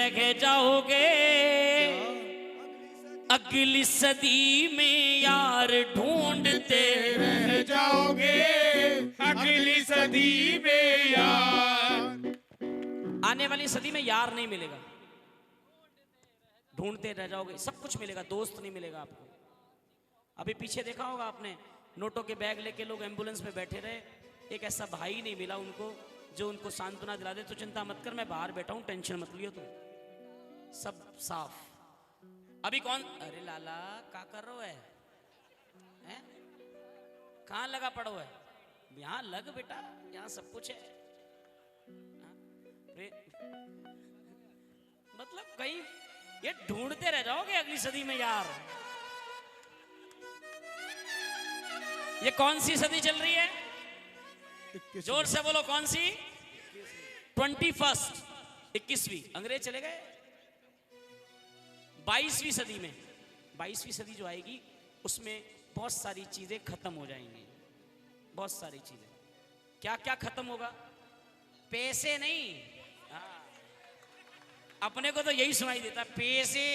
रह जाओगे अगली सदी में यार, ढूंढते रह जाओगे अगली सदी में यार। आने वाली सदी में यार नहीं मिलेगा, ढूंढते रह जाओगे। सब कुछ मिलेगा, दोस्त नहीं मिलेगा आपको। अभी पीछे देखा होगा आपने, नोटों के बैग लेके लोग एम्बुलेंस में बैठे रहे, एक ऐसा भाई नहीं मिला उनको जो उनको सांत्वना दिला दे, तो चिंता मत कर, मैं बाहर बैठा हूं, टेंशन मत लियो तुम, सब साफ। अभी कौन, अरे लाला क्या कर रहा है? कहां लगा पड़ो है? यहां लग बेटा, यहां सब कुछ है। मतलब कहीं ये ढूंढते रह जाओगे अगली सदी में यार। ये कौन सी सदी चल रही है? जोर से बोलो, कौन सी? 21st, 21वीं। अंग्रेज चले गए 22वीं सदी में। 22वीं सदी जो आएगी उसमें बहुत सारी चीजें खत्म हो जाएंगी, बहुत सारी चीजें। क्या क्या खत्म होगा? पैसे नहीं, हाँ, अपने को तो यही सुनाई देता, पैसे।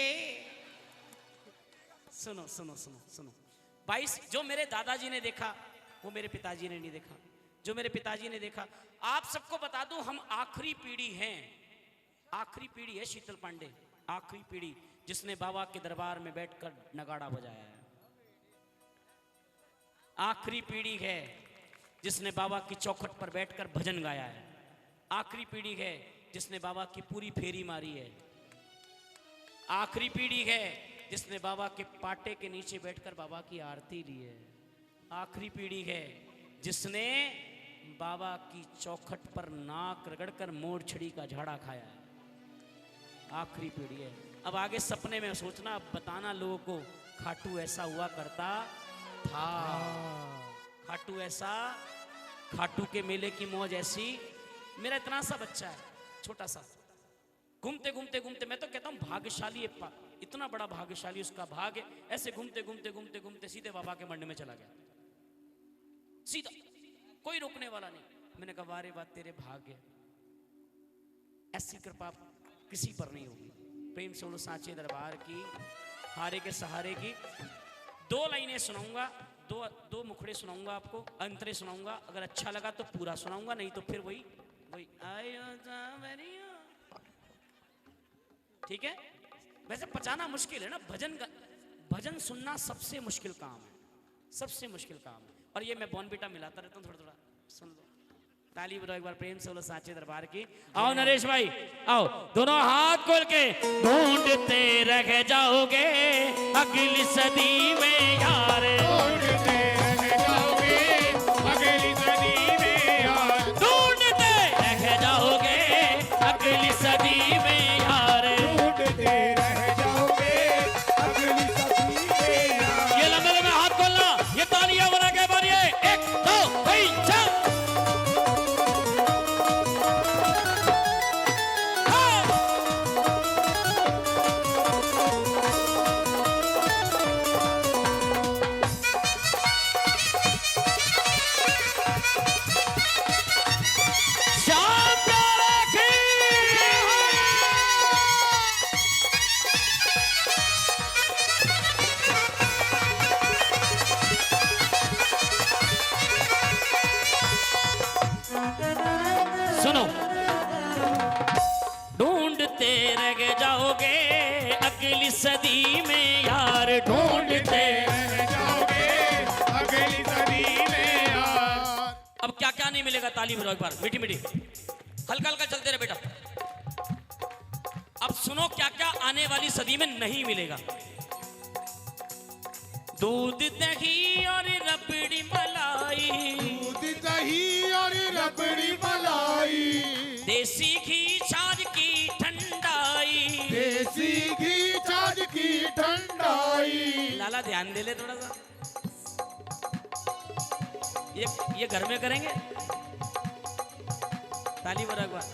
सुनो सुनो सुनो सुनो, 22 जो मेरे दादाजी ने देखा वो मेरे पिताजी ने नहीं देखा, जो मेरे पिताजी ने देखा। आप सबको बता दूं, हम आखिरी पीढ़ी हैं, आखिरी पीढ़ी है शीतल पांडे, आखिरी पीढ़ी जिसने बाबा के दरबार में बैठकर नगाड़ा बजाया है। आखिरी पीढ़ी है जिसने बाबा की चौखट पर बैठकर भजन गाया है। आखिरी पीढ़ी है जिसने बाबा की पूरी फेरी मारी है। आखिरी पीढ़ी है जिसने बाबा के पाटे के नीचे बैठकर बाबा की आरती ली है। आखिरी पीढ़ी है जिसने बाबा की चौखट पर नाक रगड़कर मोर छड़ी का झाड़ा खाया है। आखिरी पीढ़ी है। अब आगे सपने में सोचना, अब बताना लोगों को, खाटू ऐसा हुआ करता था, खाटू ऐसा, खाटू के मेले की मौज ऐसी। मेरा इतना सा बच्चा है, छोटा सा, घूमते घूमते घूमते, मैं तो कहता हूँ भाग्यशाली है, इतना बड़ा भाग्यशाली उसका भाग्य, ऐसे घूमते घूमते घूमते घूमते सीधे बाबा के मंदिर में चला गया, सीधा, कोई रोकने वाला नहीं। मैंने कहा वारे बात तेरे भाग्य, ऐसी कृपा किसी पर नहीं होगी। प्रेम से बोलो सांचे दरबार की, हारे के सहारे की। 2 लाइनें सुनाऊंगा, दो मुखड़े सुनाऊंगा आपको, अंतरे सुनाऊंगा। अगर अच्छा लगा तो पूरा सुनाऊंगा, नहीं तो फिर वही आयो जावरिया, ठीक है? वैसे पचाना मुश्किल है ना, भजन सुनना सबसे मुश्किल काम है, सबसे मुश्किल काम है। और ये मैं बॉर्नविटा मिलाता रहता हूँ, थोड़ा थोड़ा सुन लो। ताली बजाओ एक बार प्रेम से बोलो सांचे दरबार की। आओ नरेश भाई, आओ, दोनों हाथ खोल के। ढूंढते रह जाओगे अगली सदी में यार, ढूंढते रह जाओगे अगली सदी में यार, ढूंढते रह जाओगे अगली सदी में यार, ढूंढते रह जाओगे अगली सदी में यार। ये लंबे लंबे हाथ खोलना, ये तालियां बना के मारिए, 1 2 3 4। सुनो, ढूंढते रह जाओगे अगली सदी में यार, ढूंढते रह जाओगे अगली सदी में यार। अब क्या क्या नहीं मिलेगा, ताली बजाओ एक बार, मीठी मीठी, हल्का हल्का चलते रहे बेटा। अब सुनो क्या क्या आने वाली सदी में नहीं मिलेगा। दूध दही और रबड़ी मलाई, दूध दही और रबड़ी मलाई, देसी घी छाछ की ठंडाई, देसी घी छाछ की ठंडाई। लाला ध्यान दे ले थोड़ा सा, ये घर में करेंगे। ताली बजा एक बार।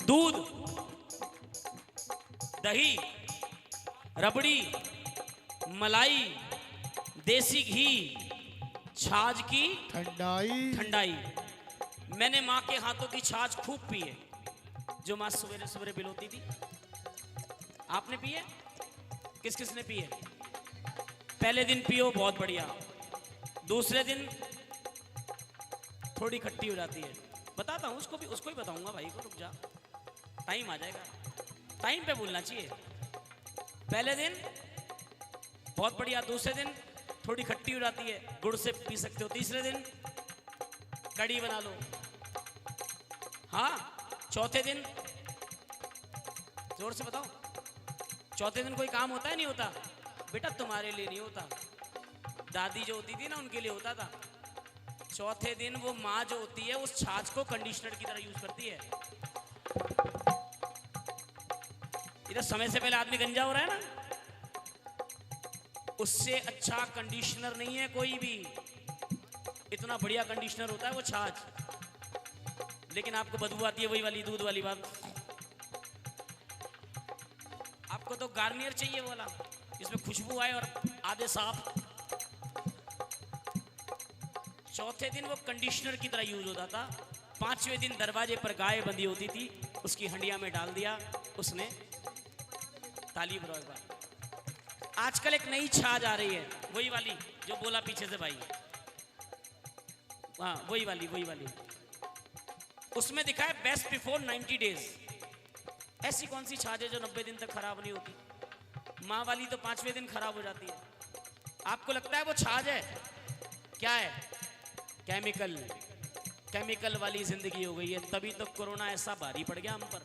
दूध, दही, रबड़ी, मलाई, देसी घी, छाछ की ठंडाई, ठंडाई। मैंने माँ के हाथों की छाछ खूब पी है, जो माँ सवेरे सवेरे पिलोती थी। आपने पी है? किस किस ने पी है? पहले दिन पियो बहुत बढ़िया, दूसरे दिन थोड़ी खट्टी हो जाती है। बताता हूँ उसको भी, उसको ही बताऊंगा भाई को, रुक जा, टाइम आ जाएगा, टाइम पे बोलना चाहिए। पहले दिन बहुत बढ़िया, दूसरे दिन थोड़ी खट्टी हो जाती है, गुड़ से पी सकते हो, तीसरे दिन कड़ी बना लो, हाँ, चौथे दिन जोर से बताओ, चौथे दिन कोई काम होता है नहीं होता? बेटा तुम्हारे लिए नहीं होता, दादी जो होती थी ना उनके लिए होता था। चौथे दिन वो माँ जो होती है उस छाछ को कंडीशनर की तरह यूज करती है। इधर समय से पहले आदमी गंजा हो रहा है ना, उससे अच्छा कंडीशनर नहीं है कोई भी। इतना बढ़िया कंडीशनर होता है वो छाछ, लेकिन आपको बदबू आती है, वही वाली दूध वाली बात। आपको तो गार्नियर चाहिए वाला, जिसमें खुशबू आए और आधे साफ। चौथे दिन वो कंडीशनर की तरह यूज होता था। पांचवें दिन दरवाजे पर गाय बंधी होती थी, उसकी हंडिया में डाल दिया उसने। ताली बजाओ एक बार। आजकल एक नई छाछ आ रही है, वही वाली जो बोला पीछे से भाई, हाँ वही वाली। उसमें दिखा है बेस्ट बिफोर 90 डेज। ऐसी कौन सी छाछ है जो 90 दिन तक खराब नहीं होती? माँ वाली तो 5वें दिन खराब हो जाती है। आपको लगता है वो छाछ है? क्या है? केमिकल वाली जिंदगी हो गई है, तभी तो कोरोना ऐसा भारी पड़ गया हम पर।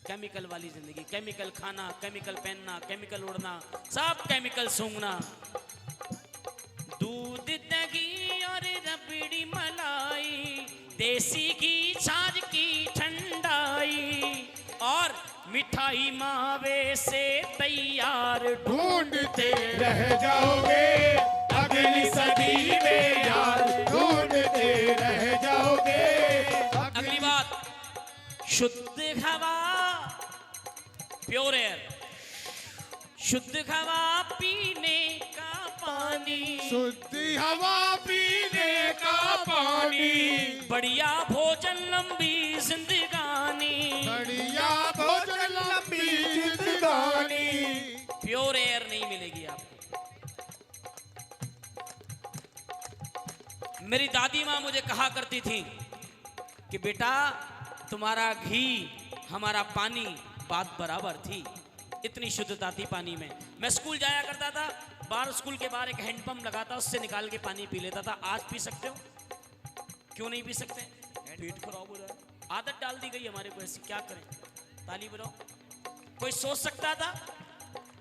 केमिकल वाली जिंदगी, केमिकल खाना, केमिकल पहनना, केमिकल उड़ना, सब केमिकल सूंघना। दूध दही और रबड़ी मलाई, देसी घी छाछ की ठंडाई, और मिठाई मावे से तैयार ढूंढते रह जाओगे अगली सदी में यार, ढूंढते रह जाओगे। अगली बात, शुद्ध हवा, प्योर एयर, शुद्ध हवा पीने का पानी, शुद्ध हवा पीने का पानी, बढ़िया भोजन लंबी जिंदगानी, बढ़िया भोजन लंबी जिंदगानी। प्योर एयर नहीं मिलेगी आपको। मेरी दादी माँ मुझे कहा करती थी कि बेटा तुम्हारा घी हमारा पानी बात बराबर थी। इतनी शुद्धता थी पानी में। मैं स्कूल जाया करता था, बाहर स्कूल के बाहर एक हैंडपंप लगा था, उससे निकाल के पानी पी लेता था। आज पी सकते हो? क्यों नहीं पी सकते? पेट खराब हो रहा है। आदत डाल दी गई हमारे को ऐसी, क्या करें? ताली बजाओ। कोई सोच सकता था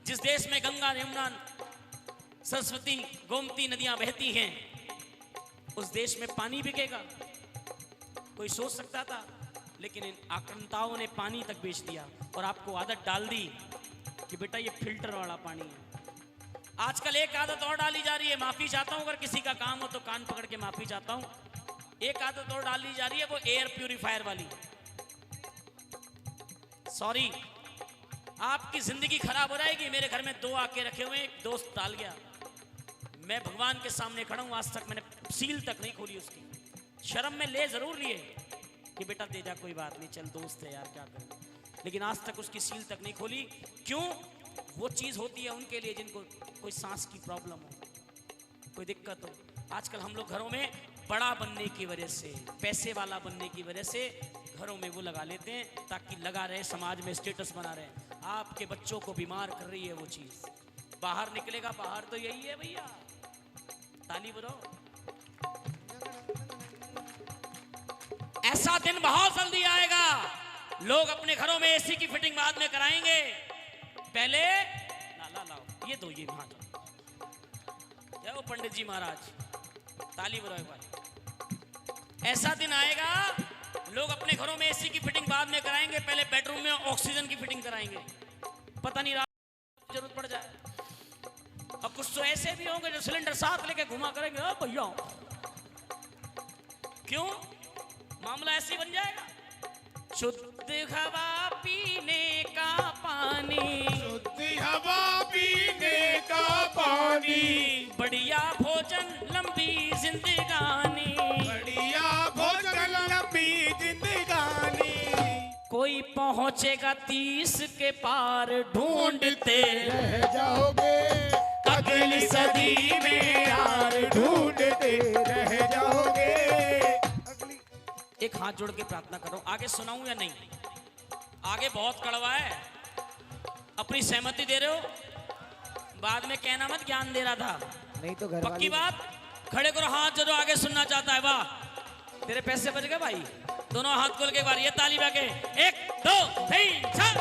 जिस देश में गंगा, यमुना, सरस्वती, गोमती नदियां बहती हैं, उस देश में पानी बिकेगा? कोई सोच सकता था? लेकिन इन आक्रांताओं ने पानी तक बेच दिया और आपको आदत डाल दी कि बेटा ये फिल्टर वाला पानी है। आजकल एक आदत और डाली जा रही है, माफी चाहता हूं अगर किसी का काम हो तो कान पकड़ के माफी चाहता हूं। एक आदत और डाली जा रही है, वो एयर प्यूरिफायर वाली। सॉरी, आपकी जिंदगी खराब हो जाएगी। मेरे घर में 2 आके रखे हुए, एक दोस्त डाल गया। मैं भगवान के सामने खड़ा हूं, आज तक मैंने सील तक नहीं खोली उसकी। शर्म में ले जरूर लिए कि बेटा दे जा, कोई बात नहीं, चल दोस्त है यार, क्या करें, लेकिन आज तक उसकी सील तक नहीं खोली। क्यों? वो चीज होती है उनके लिए जिनको कोई सांस की प्रॉब्लम हो, कोई दिक्कत हो। आजकल हम लोग घरों में बड़ा बनने की वजह से, पैसे वाला बनने की वजह से घरों में वो लगा लेते हैं ताकि लगा रहे, समाज में स्टेटस बना रहे। आपके बच्चों को बीमार कर रही है वो चीज। बाहर निकलेगा, बाहर तो यही है भैया। ताली बजाओ। ऐसा दिन बहुत जल्दी आएगा, लोग अपने घरों में एसी की फिटिंग बाद में कराएंगे। पहले ला लाओ, ये दो, ये वहां जाओ। जय हो पंडित जी महाराज, ताली बजाओ एक बार। ऐसा दिन आएगा, लोग अपने घरों में एसी की फिटिंग बाद में कराएंगे, पहले बेडरूम में ऑक्सीजन की फिटिंग कराएंगे। पता नहीं रात जरूरत पड़ जाए। और कुछ तो ऐसे भी होंगे जो सिलेंडर साथ लेके घुमा करेंगे। भैया क्यों? मामला ऐसे बन जाएगा। शुद्ध हवा पीने का पानी, शुद्ध हवा पीने का पानी, बढ़िया भोजन लंबी जिंदगानी, बढ़िया भोजन कोई पहुंचेगा 30 के पार, ढूंढते रह जाओगे अगली सदी में यार, ढूंढते रह जाओगे। एक हाथ जोड़ के प्रार्थना कर रहा हूं, आगे सुनाऊं या नहीं? आगे बहुत कड़वा है, अपनी सहमति दे रहे हो? बाद में कहना मत ज्ञान दे रहा था, नहीं तो घर पक्की बात। खड़े करो हाथ जो आगे सुनना चाहता है। वाह, तेरे पैसे बच गए भाई। दोनों हाथ खोल के एक बार ये ताली बजा के 1 2 3 4।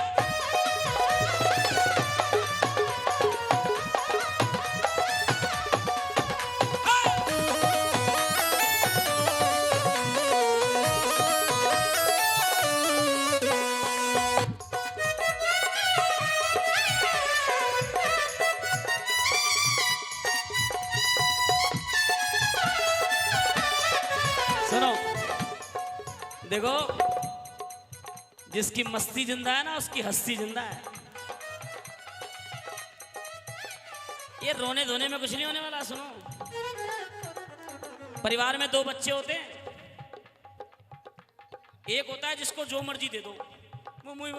सुनो, देखो, जिसकी मस्ती जिंदा है ना उसकी हस्ती जिंदा है। ये रोने धोने में कुछ नहीं होने वाला। सुनो, परिवार में 2 बच्चे होते हैं, एक होता है जिसको जो मर्जी दे दो, मम्मी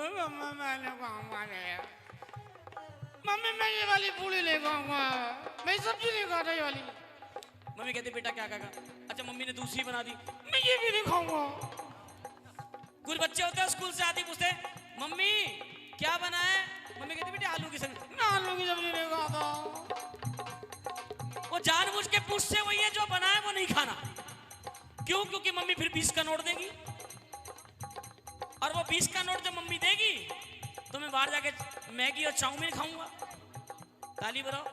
मैं ये वाली पूरी ले आऊंगा, मैं सब्जी ले खा रही वाली। मम्मी कहती बेटा क्या खाएगा? अच्छा मम्मी ने दूसरी बना दी, मैं ये भी नहीं खाऊंगा। कुछ बच्चे होते हैं स्कूल से आते पूछते मम्मी क्या बना है? मम्मी कहती बेटा आलू की सब्जी। मैं आलू की सब्जी नहीं खाता। वो जानबूझ के पूछते वही है जो बना है वो नहीं खाना। क्यों? क्योंकि मम्मी फिर 20 का नोट देगी, और वो 20 का नोट जब मम्मी देगी तो मैं बाहर जाके मैगी और चाउमीन खाऊंगा। ताली बजाओ।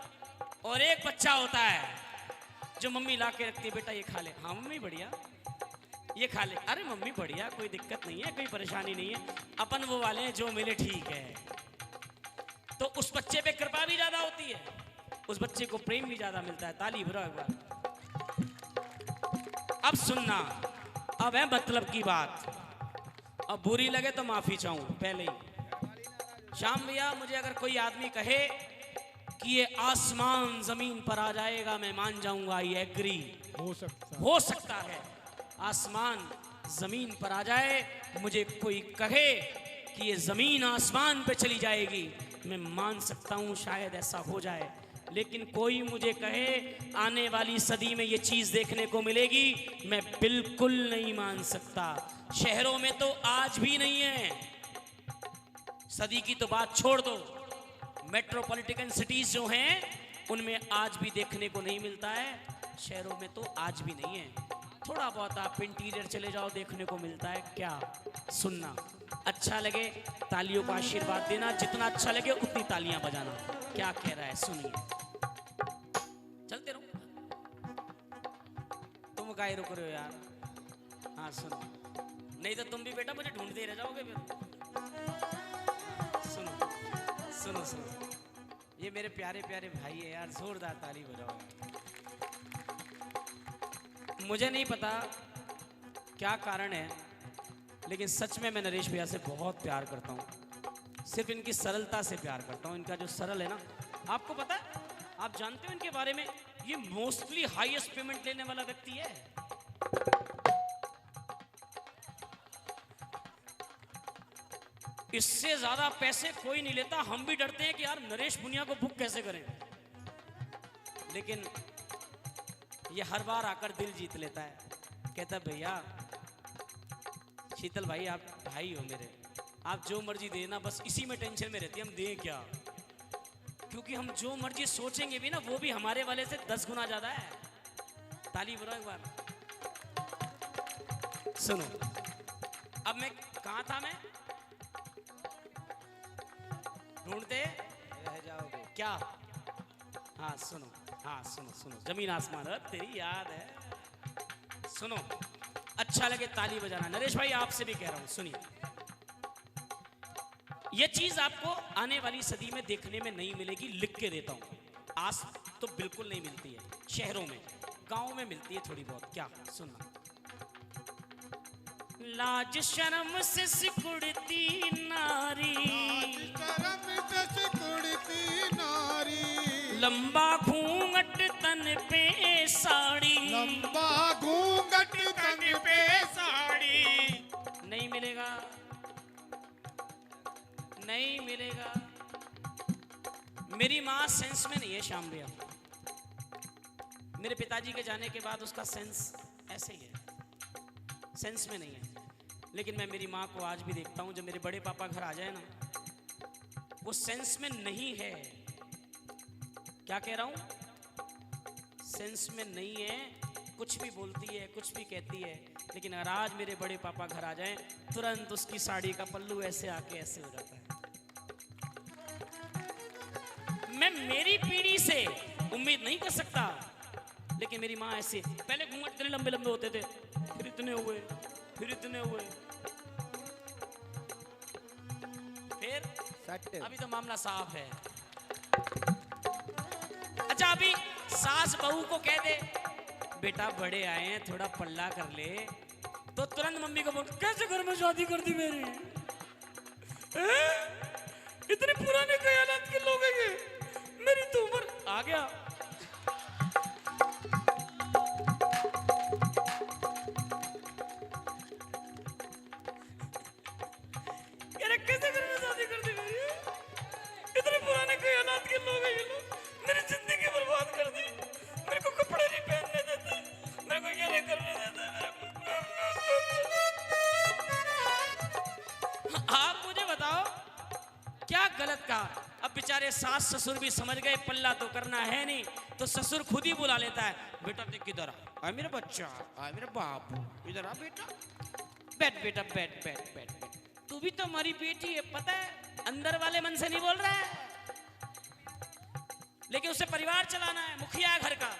और एक बच्चा होता है जो मम्मी ला के रखती है, बेटा ये खा ले। हाँ मम्मी बढ़िया, ये खा ले। अरे मम्मी बढ़िया, कोई दिक्कत नहीं है, कोई परेशानी नहीं है, अपन वो वाले हैं जो मिले ठीक है। तो उस बच्चे पे कृपा भी ज्यादा होती है, उस बच्चे को प्रेम भी ज्यादा मिलता है। ताली बजाओ एक बार। अब सुनना, अब है मतलब की बात। अब बुरी लगे तो माफी चाहूं पहले ही। श्याम भैया, मुझे अगर कोई आदमी कहे कि ये आसमान जमीन पर आ जाएगा, मैं मान जाऊंगा, ये एग्री। हो सकता है आसमान जमीन पर आ जाए। मुझे कोई कहे कि ये जमीन आसमान पे चली जाएगी, मैं मान सकता हूं, शायद ऐसा हो जाए। लेकिन कोई मुझे कहे आने वाली सदी में ये चीज देखने को मिलेगी, मैं बिल्कुल नहीं मान सकता। शहरों में तो आज भी नहीं है, सदी की तो बात छोड़ दो, मेट्रोपॉलिटन सिटीज जो हैं उनमें आज भी देखने को नहीं मिलता है। शहरों में तो आज भी नहीं है। थोड़ा बहुत आप इंटीरियर चले जाओ, देखने को मिलता है। क्या सुनना अच्छा लगे तालियों का आशीर्वाद देना, जितना अच्छा लगे उतनी तालियां बजाना। क्या कह रहा है सुनिए। चलते रहो, तुम काहे रुक रहे हो यार? हाँ सुनो, नहीं तो तुम भी बेटा मुझे ढूंढते रह जाओगे फिर। सुनो सुनो सुनो, ये मेरे प्यारे प्यारे भाई है यार, जोरदार ताली बजाओ। मुझे नहीं पता क्या कारण है, लेकिन सच में मैं नरेश भैया से बहुत प्यार करता हूँ। सिर्फ इनकी सरलता से प्यार करता हूँ। इनका जो सरल है ना, आपको पता है, आप जानते हो इनके बारे में, ये मोस्टली हाईएस्ट पेमेंट लेने वाला व्यक्ति है। इससे ज्यादा पैसे कोई नहीं लेता। हम भी डरते हैं कि यार नरेश मुनिया को बुक कैसे करें, लेकिन ये हर बार आकर दिल जीत लेता है। कहता भैया शीतल भाई, आप भाई हो मेरे, आप जो मर्जी देना, बस इसी में टेंशन में रहती है हम दें क्या। क्योंकि हम जो मर्जी सोचेंगे भी ना, वो भी हमारे वाले से 10 गुना ज्यादा है। ताली बजाओ एक बार। सुनो, अब मैं कहां था? मैं ढूंढते रह जाओगे क्या? हाँ सुनो, हाँ सुनो सुनो, जमीन आसमान, तेरी याद है। सुनो, अच्छा लगे ताली बजाना। नरेश भाई आपसे भी कह रहा हूं, सुनिए, यह चीज आपको आने वाली सदी में देखने में नहीं मिलेगी, लिख के देता हूं। आज तो बिल्कुल नहीं मिलती है, शहरों में, गांव में मिलती है थोड़ी बहुत। क्या सुनना, लाज शर्म से सिकुड़ती नारी, लंबा घूंघट तन पे साड़ी, लंबा घूंघट तन पे साड़ी। नहीं मिलेगा। नहीं मिलेगा। मेरी माँ सेंस में नहीं है श्याम भैया। मेरे पिताजी के जाने के बाद उसका सेंस ऐसे ही है, सेंस में नहीं है। लेकिन मैं मेरी माँ को आज भी देखता हूँ, जब मेरे बड़े पापा घर आ जाए ना, वो सेंस में नहीं है। क्या कह रहा हूँ? सेंस में नहीं है, कुछ भी बोलती है, कुछ भी कहती है। लेकिन अगर आज मेरे बड़े पापा घर आ जाएं, तुरंत उसकी साड़ी का पल्लू ऐसे आके ऐसे हो जाता है। मैं मेरी पीढ़ी से उम्मीद नहीं कर सकता, लेकिन मेरी माँ ऐसे, पहले घूंघट इतने लंबे लंबे होते थे, फिर इतने हुए, फिर इतने हुए, फिर सट अभी तो मामला साफ है। अच्छा, अभी सास बहू को कह दे बेटा बड़े आए हैं थोड़ा पल्ला कर ले, तो तुरंत मम्मी को बोल कैसे घर में शादी कर दी मेरी, इतने पुराने ख्यालात के लोग हैं, मेरी तो उम्र आ गया। अरे कैसे घर में शादी कर दी मेरी, इतने पुराने ख्यालात के लोग हैं ये लोग, मेरी जिंदगी बर्बाद कर दी, मेरे को कपड़े नहीं पहनने देते, मेरे को ये नहीं करने देते। आप मुझे बताओ क्या गलत कहा? अब बेचारे सास ससुर भी समझ गए पल्ला तो करना है नहीं, तो ससुर खुद ही बुला लेता है, बेटा देख किधर आ मेरा बच्चा, आ मेरा बाबू, इधर आ बेटा, बैठ बेटा, बैठ बैठ बैठ बैठ, तू भी तो हमारी बेटी है, पता है अंदर वाले मन से नहीं बोल रहा है, लेकिन उसे परिवार चलाना है, मुखिया है घर का,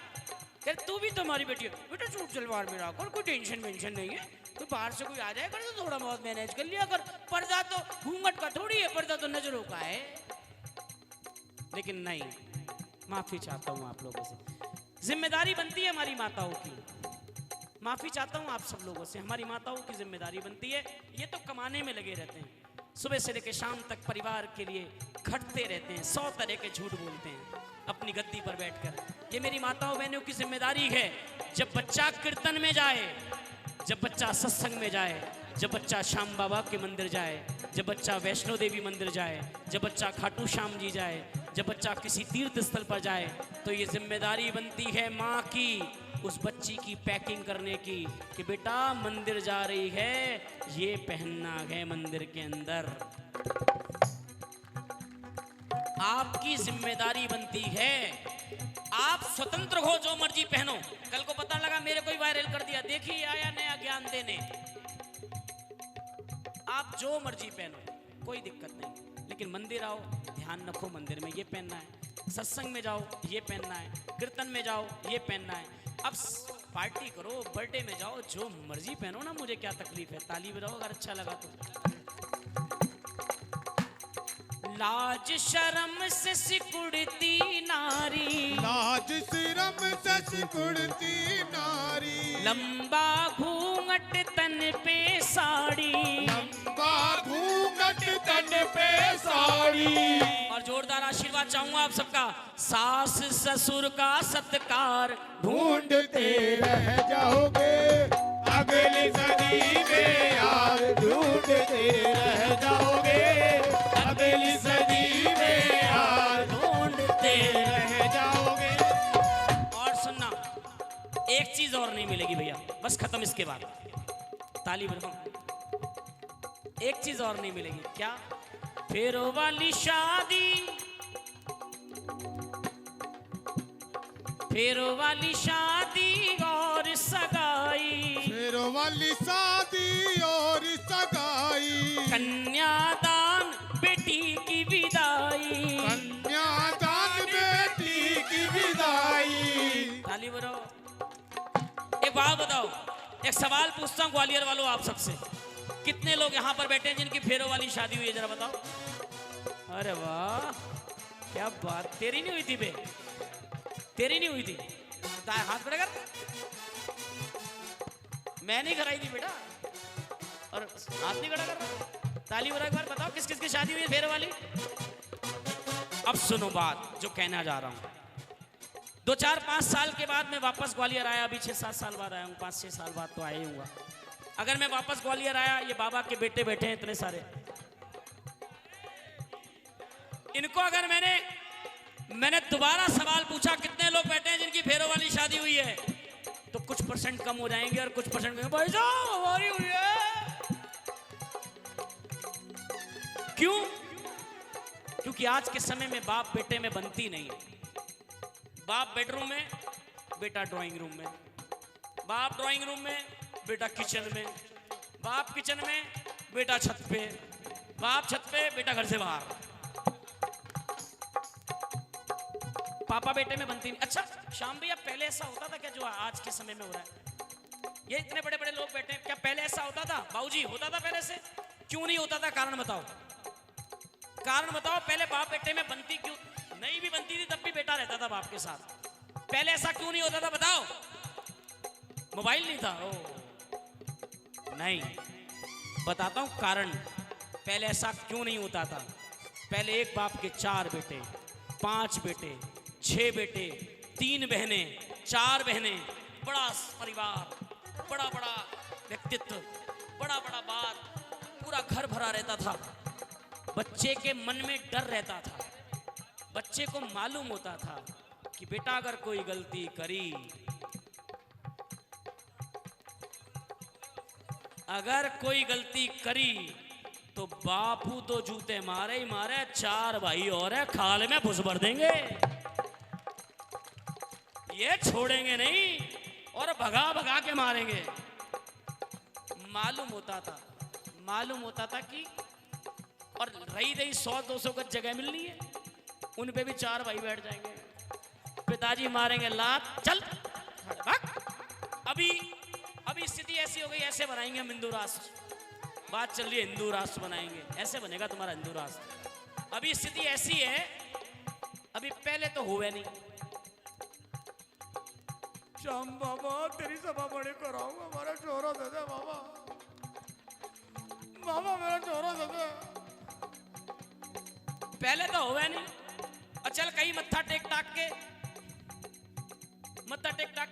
कह तू भी तो हमारी बेटी है, बेटा सूट सलवार में रखो, कोई टेंशन वेंशन नहीं है, कोई बाहर से कोई आ जाए कर तो थोड़ा बहुत मैनेज कर लिया कर, पर्दा तो घूंघट का थोड़ी है, पर्दा तो नजरों का है। लेकिन नहीं, माफी चाहता हूं आप लोगों से, जिम्मेदारी बनती है हमारी माताओं की, माफी चाहता हूं आप सब लोगों से, हमारी माताओं की जिम्मेदारी बनती है। ये तो कमाने में लगे रहते हैं, सुबह से लेकर शाम तक परिवार के लिए खटते रहते हैं, 100 तरह के झूठ बोलते हैं अपनी गद्दी पर बैठकर। ये मेरी माताओं बहनों की जिम्मेदारी है, जब बच्चा कीर्तन में जाए, जब बच्चा सत्संग में जाए, जब बच्चा श्याम बाबा के मंदिर जाए, जब बच्चा वैष्णो देवी मंदिर जाए, जब बच्चा खाटू श्याम जी जाए, जब बच्चा किसी तीर्थ स्थल पर जाए, तो ये जिम्मेदारी बनती है माँ की उस बच्ची की पैकिंग करने की, कि बेटा मंदिर जा रही है, ये पहनना है मंदिर के अंदर। आपकी जिम्मेदारी बनती है, आप स्वतंत्र हो, जो मर्जी पहनो। कल को पता लगा मेरे कोई वायरल कर दिया, देखिए आया नया ज्ञान देने, आप जो मर्जी पहनो, कोई दिक्कत नहीं, लेकिन मंदिर आओ, ध्यान रखो मंदिर में ये पहनना है, सत्संग में जाओ ये पहनना है, कीर्तन में जाओ ये पहनना है। अब पार्टी करो, बर्थडे में जाओ, जो मर्जी पहनो ना, मुझे क्या तकलीफ है, ताली बजाओ अगर अच्छा लगा तो। लाज शर्म से सिकुड़ती नारी, लाज शर्म से सिकुड़ती नारी, लंबा घूंघट तन पे साड़ी, लंबा घूंघट तन पे साड़ी। और जोरदार आशीर्वाद चाहूंगा आप सबका। सास ससुर का सत्कार ढूंढते रह जाओगे अगली सदी में यार, ढूंढते रह जाओगे अगली सदी में यार, ढूंढते रह जाओगे। और सुनना, एक चीज और नहीं मिलेगी भैया, बस खत्म इसके बाद, ताली बजाओ। एक चीज और नहीं मिलेगी, क्या? फेरों वाली शादी, फेरों वाली शादी और सगाई, फेरों वाली शादी और सगाई, कन्यादान बेटी की विदाई, कन्यादान बेटी की विदाई। ताली बजाओ। एक बात बताओ, एक सवाल पूछता हूँ ग्वालियर वालों आप सबसे, कितने लोग यहाँ पर बैठे हैं जिनकी फेरों वाली शादी हुई है, जरा बताओ। अरे वाह, क्या बात, तेरी नहीं हुई थी बे, तेरी नहीं हुई थी, हाथ खड़ा कर। मैं नहीं कराई थी बेटा, और हाथ नहीं खड़ा कर। ताली बजा, एक बार बताओ किस किस की शादी हुई है फेरों वाली। अब सुनो बात जो कहना जा रहा हूं। 2-4-5 साल के बाद मैं वापस ग्वालियर आया, अभी 6-7 साल बाद आया हूँ, 5-6 साल बाद तो आया ही हुआ। अगर मैं वापस ग्वालियर आया, ये बाबा के बेटे बैठे हैं इतने सारे, इनको अगर मैंने दोबारा सवाल पूछा कितने लोग बैठे हैं जिनकी फेरों वाली शादी हुई है, तो कुछ परसेंट कम हो जाएंगे और कुछ परसेंट भाई साहब हमारी हुई है। क्यों? क्योंकि आज के समय में बाप बेटे में बनती नहीं है। बाप बेडरूम में, बेटा ड्राइंग रूम में, बाप ड्राइंग रूम में, बेटा किचन में, बाप किचन में, बेटा छत पे, बाप छत पे, बेटा घर से बाहर। पापा बेटे में बनती नहीं। अच्छा श्याम भैया, पहले ऐसा होता था क्या जो आज के समय में हो रहा है? ये इतने बड़े बड़े लोग बैठे हैं, क्या पहले ऐसा होता था? बाबूजी होता था पहले से? क्यों नहीं होता था? कारण बताओ, कारण बताओ। पहले बाप बेटे में बनती क्यों नहीं? भी बनती थी तब भी बेटा रहता था बाप के साथ। पहले ऐसा क्यों नहीं होता था बताओ? मोबाइल नहीं था? ओ नहीं, बताता हूं कारण। पहले ऐसा क्यों नहीं होता था? पहले एक बाप के 4 बेटे, 5 बेटे, 6 बेटे, 3 बहनें, 4 बहनें, बड़ा परिवार, बड़ा बड़ा व्यक्तित्व, बड़ा बड़ा बात, पूरा घर भरा रहता था। बच्चे के मन में डर रहता था। बच्चे को मालूम होता था कि बेटा अगर कोई गलती करी, अगर कोई गलती करी तो बापू तो जूते मारे ही मारे, 4 भाई और है खाल में घुस भर देंगे, ये छोड़ेंगे नहीं और भगा भगा के मारेंगे। मालूम होता था कि और रही 100-200 गज जगह मिलनी है, उन पे भी 4 भाई बैठ जाएंगे। पिताजी मारेंगे लात, चल भाग। अभी स्थिति ऐसी हो गई, ऐसे बनाएंगे हम हिंदू राष्ट्र। बात चल रही है हिंदू राष्ट्र बनाएंगे, ऐसे बनेगा तुम्हारा हिंदू राष्ट्र। अभी स्थिति ऐसी है, अभी पहले तो हुए नहीं। श्याम बाबा तेरी सभा बड़ी कराऊंगा, हमारा छोरा दे दे बाबा, बाबा मेरा छोरा दे दे। पहले तो हुआ नहीं। और चल कहीं मत्था टेक टाक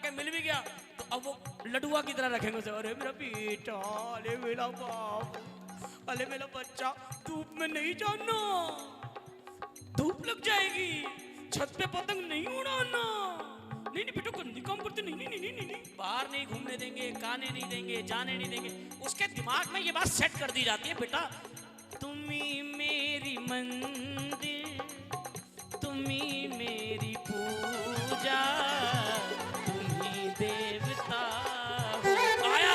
के मिल भी गया तो अब वो लडुआ की तरह रखेंगे उसे। अरे मेरा बेटा, अरे मेरा बाप, अरे मेरा बच्चा, धूप में नहीं जाना, धूप लग जाएगी, छत पे पतंग नहीं उड़ाना, नहीं बेटा गंदी काम करते, नहीं, बाहर नहीं घूमने देंगे, खाने नहीं देंगे, जाने नहीं देंगे। उसके दिमाग में ये बात सेट कर दी जाती है, बेटा तुम्ही मेरी मंदिर, तुम्ही मेरी पूजा, तुम्ही देवता हो। आया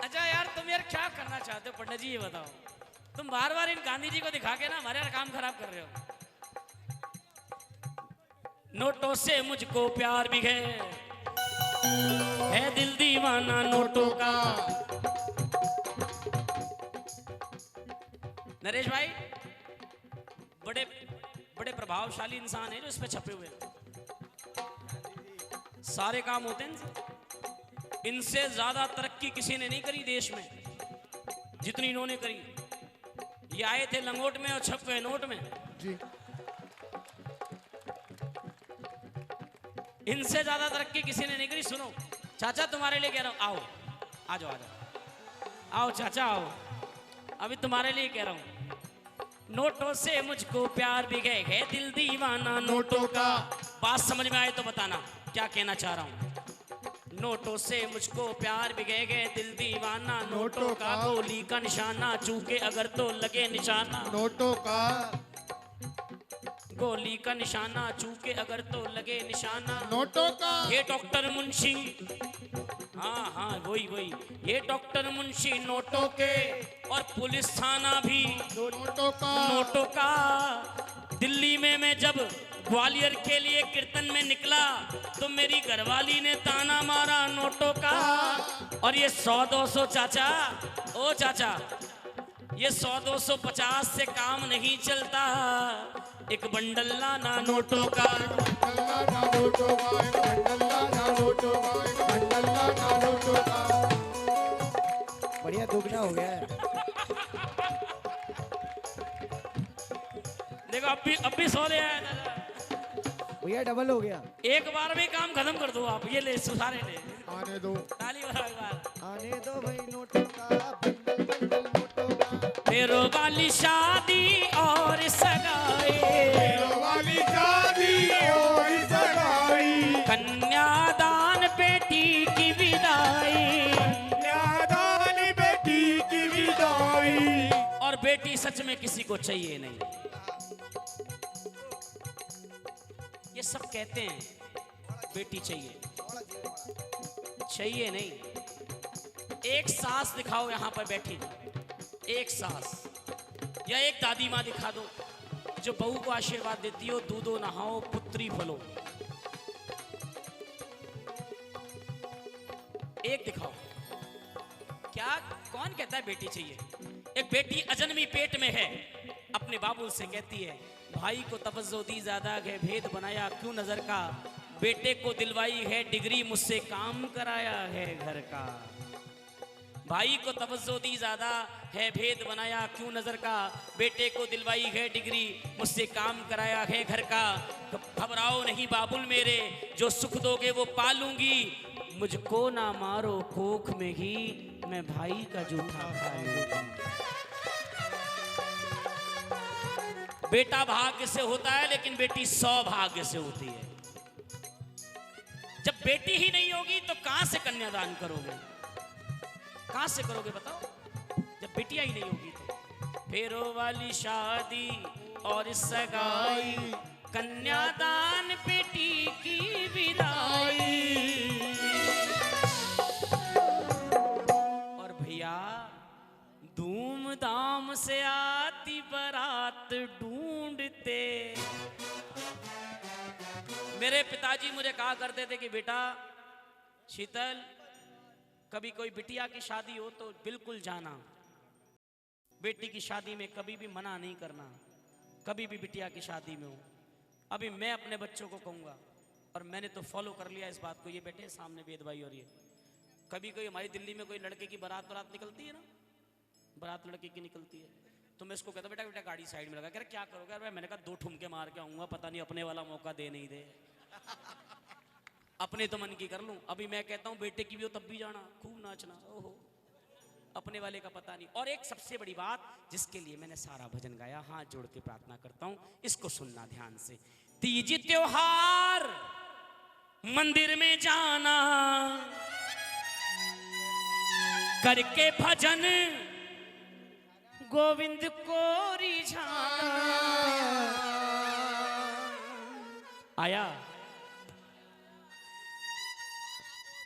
अच्छा यार, तुम यार क्या करना चाहते हो पंडित जी, ये बताओ। तुम बार बार इन गांधी जी को दिखा के ना हमारे यार काम खराब कर रहे हो। नोटों से मुझको प्यार भी है दिल दीवाना नोटों का। नरेश भाई बड़े बड़े प्रभावशाली इंसान है जो इस पे छपे हुए हैं। सारे काम होते हैं इनसे। इनसे ज्यादा तरक्की किसी ने नहीं करी देश में जितनी इन्होंने करी। ये आए थे लंगोट में और छप गए नोट में जी। इनसे ज्यादा तरक्की किसी ने नहीं करी। सुनो चाचा, तुम्हारे लिए कह रहा हूं, आओ आ जाओ, आओ चाचा आओ, अभी तुम्हारे लिए कह रहा हूं। नोटों से मुझको प्यार भी गए है दिल दीवाना नोटों का। बात समझ में आए तो बताना क्या कहना चाह रहा हूं। नोटों से मुझको प्यार भी गए दिल दीवाना नोटों का। गोली का निशाना चूके अगर तो लगे निशाना नोटों का। गोली का निशाना चूके अगर तो लगे निशाना नोटों का। ये डॉक्टर मुंशी, हाँ हाँ वही ये डॉक्टर मुंशी नोटों के, और पुलिस थाना भी नोटों का। दिल्ली में मैं जब ग्वालियर के लिए कीर्तन में निकला तो मेरी घरवाली ने ताना मारा नोटों का। और ये 100-200 चाचा, ओ चाचा, ये 100-250 से काम नहीं चलता। एक बंडल लाना नोटों का। बढ़िया दुगना हो गया है। देखो अब भी सो रहे हैं। भैया बढ़िया डबल हो गया। एक बार में काम खत्म कर दो आप। ये ले सुधारे ले, आने दो। ताली बजाओ एक बार। आने दो भाई नोटों का बंडल बंडल नोटों का। फेरो वाली शादी और सगाई, वाली शादी और सगाई, कन्यादान बेटी की विदाई, कन्यादान बेटी की विदाई। और बेटी सच में किसी को चाहिए नहीं। ये सब कहते हैं बेटी चाहिए, चाहिए नहीं। एक सास दिखाओ यहां पर बैठी, एक सास या एक दादी माँ दिखा दो जो बहू को आशीर्वाद देती हो, दूधो नहाओ पुत्री फलो। एक दिखाओ। क्या कौन कहता है बेटी चाहिए? एक बेटी अजन्मी पेट में है, अपने बाबू से कहती है भाई को तवज्जो दी ज्यादा है, भेद बनाया क्यों नजर का, बेटे को दिलवाई है डिग्री मुझसे काम कराया है घर का। भाई को तवज्जो दी ज्यादा है, भेद बनाया क्यों नजर का, बेटे को दिलवाई है डिग्री मुझसे काम कराया है घर का। घबराओ नहीं बाबुल मेरे, जो सुख दोगे वो पालूंगी, मुझको ना मारो कोख में ही, मैं भाई का जूठा खा लूंगी। बेटा भाग्य से होता है लेकिन बेटी सौभाग्य से होती है। जब बेटी ही नहीं होगी तो कहां से कन्यादान करोगे? कहां से करोगे बताओ, जब बेटियां ही नहीं होगी तो। फेरो वाली शादी और सगाई, कन्यादान बेटी की विदाई। और भैया धूमधाम से आती बारात ढूंढते। मेरे पिताजी मुझे कहा करते थे कि बेटा शीतल, कभी कोई बिटिया की शादी हो तो बिल्कुल जाना, बेटी की शादी में कभी भी मना नहीं करना, कभी भी बिटिया की शादी में हो। अभी मैं अपने बच्चों को कहूँगा, और मैंने तो फॉलो कर लिया इस बात को। ये बेटे सामने वेद भाई, और ये कभी कोई हमारी दिल्ली में कोई लड़के की बारात निकलती है ना, बारात लड़के की निकलती है, तो मैं इसको कहता बेटा बेटा गाड़ी साइड में लगा। कह रहा क्या करोगे? अरे मैंने कहा 2 ठुमके मार के आऊंगा, पता नहीं अपने वाला मौका दे नहीं दे। अपने तो मन की कर लूं। अभी मैं कहता हूं बेटे की भी हो तब भी जाना, खूब नाचना। ओहो, अपने वाले का पता नहीं। और एक सबसे बड़ी बात जिसके लिए मैंने सारा भजन गाया, हाथ जोड़ के प्रार्थना करता हूं, इसको सुनना ध्यान से। तीज त्योहार मंदिर में जाना, करके भजन गोविंद को रिझाना। आया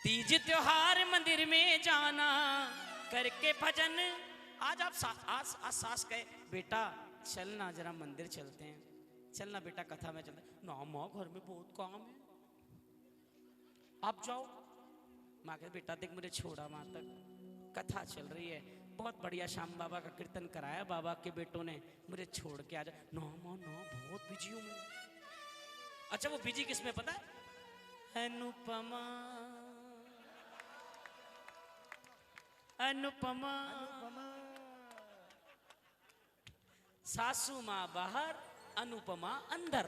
तीज त्योहार मंदिर में जाना, करके भजन। आज आप आज सास कहे बेटा चलना जरा मंदिर चलते हैं, चलना बेटा कथा में चलते हैं। ना माँ घर में बहुत काम है, आप जाओ। माँ कहे बेटा देख मुझे छोड़ा, माँ तक कथा चल रही है, बहुत बढ़िया श्याम बाबा का कीर्तन कराया बाबा के बेटों ने, मुझे छोड़ के आ जा। ना माँ ना, बहुत बिजी हूँ मैं। अच्छा वो बिजी किसमें पता है? अनुपमा अनुपमा, सासू माँ बाहर, अनुपमा अंदर।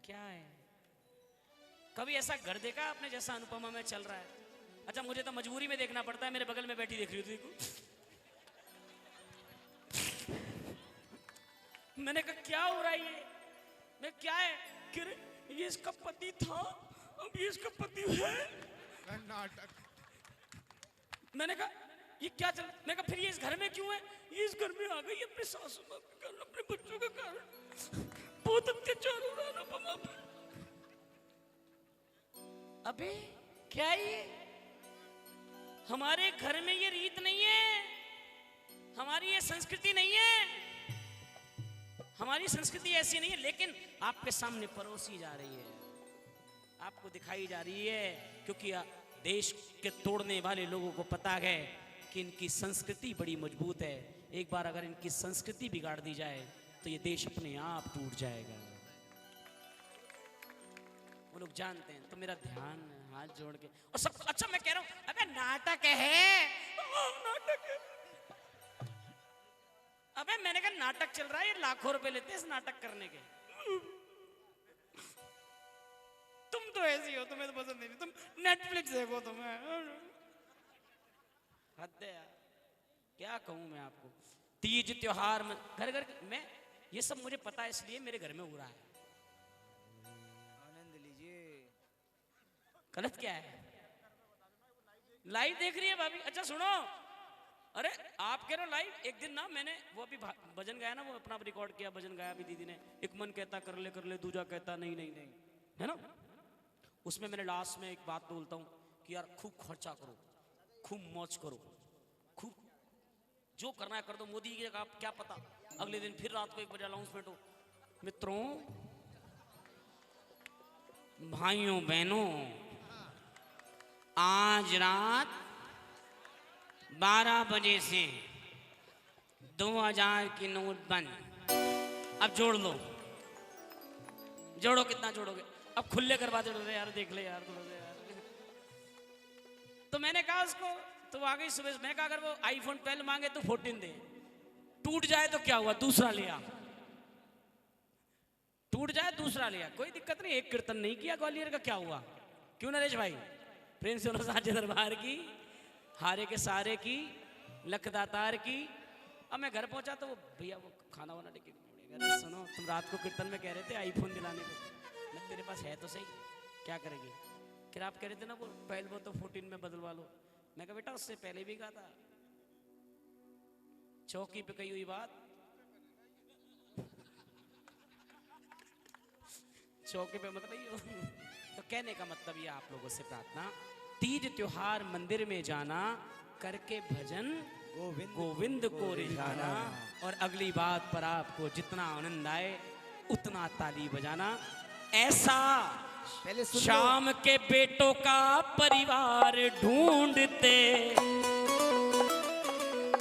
क्या है? कभी ऐसा घर देखा आपने जैसा अनुपमा में चल रहा है? अच्छा मुझे तो मजबूरी में देखना पड़ता है, मेरे बगल में बैठी देख रही थी। मैंने कहा क्या हो रहा है ये? मैं क्या है? ये इसका पति था, अब ये इसका पति है। नाटक। मैंने कहा ये क्या चल, मैं कहा फिर ये इस घर में क्यों है? ये इस घर में आ गई अपने सासू माँ के कारण, अपने बच्चों के कारण। बहुत अत्याचार हो रहा है अनुपमा पे। अबे क्या ये? हमारे घर में ये रीत नहीं है, हमारी ये संस्कृति नहीं है, हमारी संस्कृति ऐसी नहीं है। लेकिन आपके सामने परोसी जा रही है, आपको दिखाई जा रही है, क्योंकि देश के तोड़ने वाले लोगों को पता है कि इनकी संस्कृति बड़ी मजबूत है। एक बार अगर इनकी संस्कृति बिगाड़ दी जाए तो ये देश अपने आप टूट जाएगा। वो लोग जानते हैं। तो मेरा ध्यान हाथ जोड़ के, और सब अच्छा मैं कह रहा हूं अबे नाटक है, नाटक है। अबे मैंने कहा नाटक चल रहा है, ये लाखों रुपए लेते हैं इस नाटक करने के। तुम तो ऐसी हो, तुम्हें तो पसंद नहीं, तुम नेटफ्लिक्स देखो तुम्हें। हद है यार, क्या कहूं मैं आपको। तीज त्योहार में घर घर में ये सब मुझे पता है, इसलिए मेरे घर में हो रहा है। आनंद लीजिए। गलत क्या है? लाइव देख रही है भाभी? अच्छा सुनो, अरे आप कह रहे हो लाइव। एक दिन ना मैंने वो अभी भजन गाया ना, वो अपना रिकॉर्ड किया, भजन गाया अभी दीदी ने। एक मन कहता कर ले, दूजा कहता नहीं नहीं नहीं, है ना। उसमें मैंने लास्ट में एक बात बोलता हूँ कि यार खूब खर्चा करो, खूब मौज करो, खूब जो करना है कर दो। मोदी की जगह क्या पता अगले दिन फिर रात को 1 बजे अनाउंसमेंट हो। मित्रों, भाइयों बहनों, आज रात 12 बजे से 2000 की नोट बंद। अब जोड़ लो, जोड़ो, कितना जोड़ोगे? अब खुले करवा दे यार, देख ले यार थोड़ा सा यार। तो मैंने कहा उसको, तो आ गई सुबह। मैंने कहा अगर वो आईफोन 12 मांगे तो 14 दे, टूट जाए तो क्या हुआ, दूसरा लिया। टूट जाए दूसरा लिया, कोई दिक्कत नहीं। एक कीर्तन नहीं किया ग्वालियर का, क्या हुआ? क्यों नरेश भाई? प्रेम से साझे दरबार की, हारे के सारे की, लखदातार की। अब मैं घर पहुंचा तो वो भैया वो खाना वाना लेके, सुनो तुम रात को कीर्तन में कह रहे थे आईफोन दिलाने को, मैं तेरे पास है तो सही, क्या करेगी? फिर आप कह रहे थे ना वो पहले वो तो 14 में बदलवा लो। मैं कहा बेटा उससे पहले भी कहा था, चौकी पे कही हुई बात चौकी पे मत रही हो। तो कहने का मतलब ये आप लोगों से प्रार्थना, तीज त्योहार मंदिर में जाना, करके भजन गोविंद को रिझाना, और अगली बात पर आपको जितना आनंद आए उतना ताली बजाना। ऐसा पहले सुन लो। शाम के बेटों का परिवार ढूंढते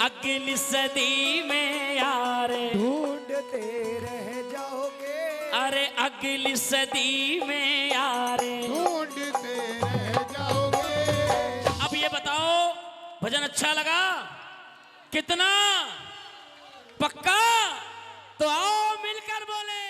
अगली सदी में यार, ढूंढते रह जाओगे, अरे अगली सदी में यार, ढूंढते रह जाओगे। अब ये बताओ भजन अच्छा लगा? कितना? पक्का? तो आओ मिलकर बोले।